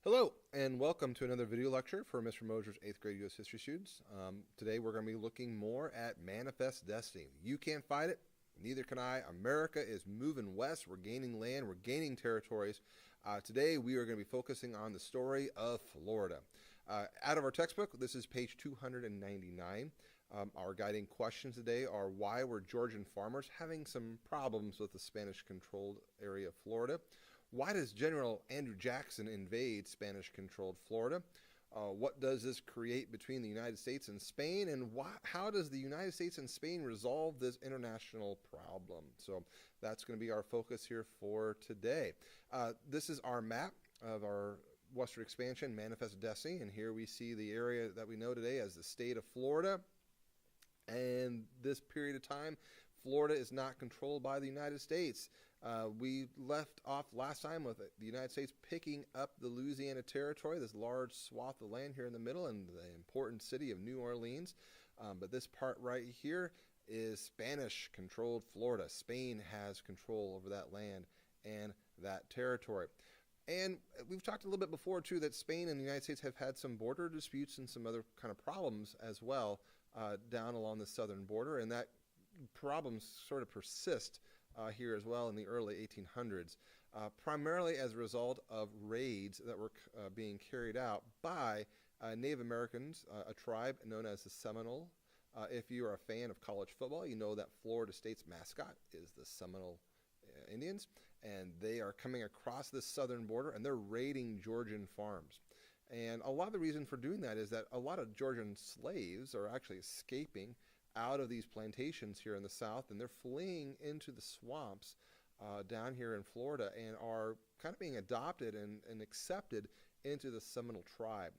Hello, and welcome to another video lecture for Mr. Moser's 8th grade U.S. history students. Today we're going to be looking more at manifest destiny. You can't fight it, neither can I. America is moving west. We're gaining land. We're gaining territories. Today we are going to be focusing on the story of Florida. Out of our textbook, this is page 299. Our guiding questions today are: why were Georgian farmers having some problems with the Spanish-controlled area of Florida? Why does General Andrew Jackson invade Spanish-controlled Florida? What does this create between the United States and Spain? And how does the United States and Spain resolve this international problem? So that's going to be our focus here for today. This is our map of our western expansion, Manifest Destiny. And here we see the area that we know today as the state of Florida. And this period of time, Florida is not controlled by the United States. We left off last time with the United States picking up the Louisiana Territory, this large swath of land here in the middle, and the important city of New Orleans. But this part right here is Spanish-controlled Florida. Spain has control over that land and that territory. And we've talked a little bit before, too, that Spain and the United States have had some border disputes and some other kind of problems as well down along the southern border, and that problems sort of persist here as well in the early 1800s, primarily as a result of raids that were being carried out by Native Americans, a tribe known as the Seminole. If you are a fan of college football, you know that Florida State's mascot is the Seminole Indians, and they are coming across this southern border and they're raiding Georgian farms. And a lot of the reason for doing that is that a lot of Georgian slaves are actually escaping out of these plantations here in the south, and they're fleeing into the swamps down here in Florida and are kind of being adopted and accepted into the Seminole tribe.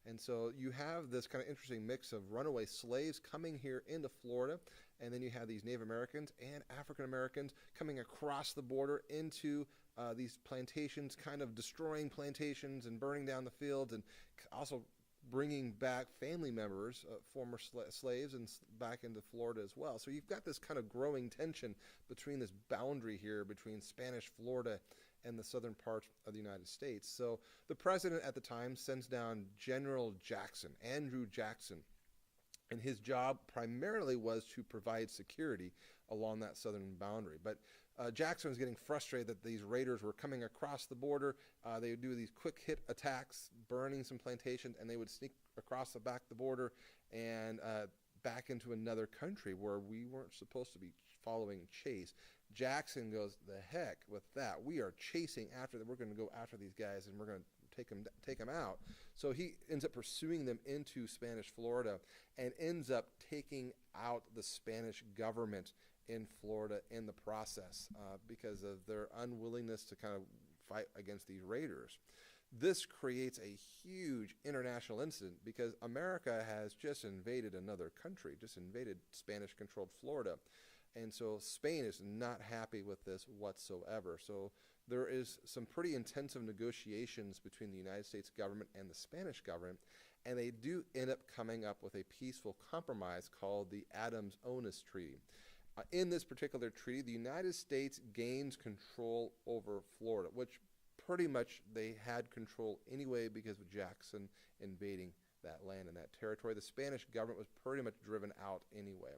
And so you have this kind of interesting mix of runaway slaves coming here into Florida, and then you have these Native Americans and African Americans coming across the border into these plantations, kind of destroying plantations and burning down the fields, and also bringing back family members, former slaves, and back into Florida as well. So you've got this kind of growing tension between this boundary here between Spanish Florida and the southern part of the United States. So the president at the time sends down General Jackson, Andrew Jackson, and his job primarily was to provide security along that southern boundary. But Jackson was getting frustrated that these raiders were coming across the border. They would do these quick hit attacks, burning some plantations, and they would sneak across the back of the border and back into another country where we weren't supposed to be following chase. Jackson goes, the heck with that. We are chasing after them. We're going to go after these guys, and we're going to take them out. So he ends up pursuing them into Spanish Florida and ends up taking out the Spanish government in Florida in the process because of their unwillingness to kind of fight against these raiders. This creates a huge international incident because America has just invaded another country, just invaded Spanish-controlled Florida. And so Spain is not happy with this whatsoever. So there is some pretty intensive negotiations between the United States government and the Spanish government, and they do end up coming up with a peaceful compromise called the Adams Onis Treaty. In this particular treaty, the United States gains control over Florida, which pretty much they had control anyway because of Jackson invading that land and that territory. The Spanish government was pretty much driven out anyway.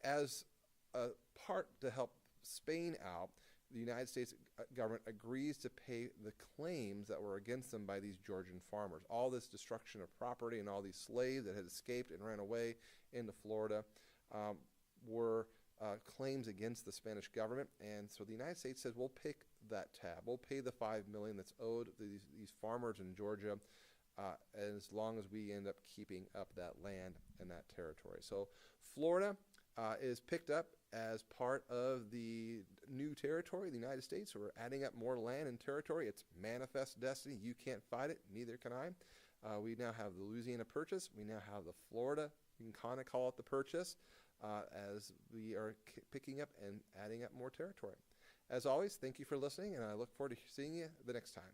As a part to help Spain out, the United States government agrees to pay the claims that were against them by these Georgian farmers. All this destruction of property and all these slaves that had escaped and ran away into Florida were claims against the Spanish government. And so the United States says, we'll pick that tab. We'll pay the $5 million that's owed these farmers in Georgia as long as we end up keeping up that land and that territory. So Florida is picked up as part of the new territory of the United States. So we're adding up more land and territory. It's manifest destiny. You can't fight it. Neither can I. We now have the Louisiana Purchase. We now have the Florida, you can kind of call it the Purchase, as we are picking up and adding up more territory. As always, thank you for listening, and I look forward to seeing you the next time.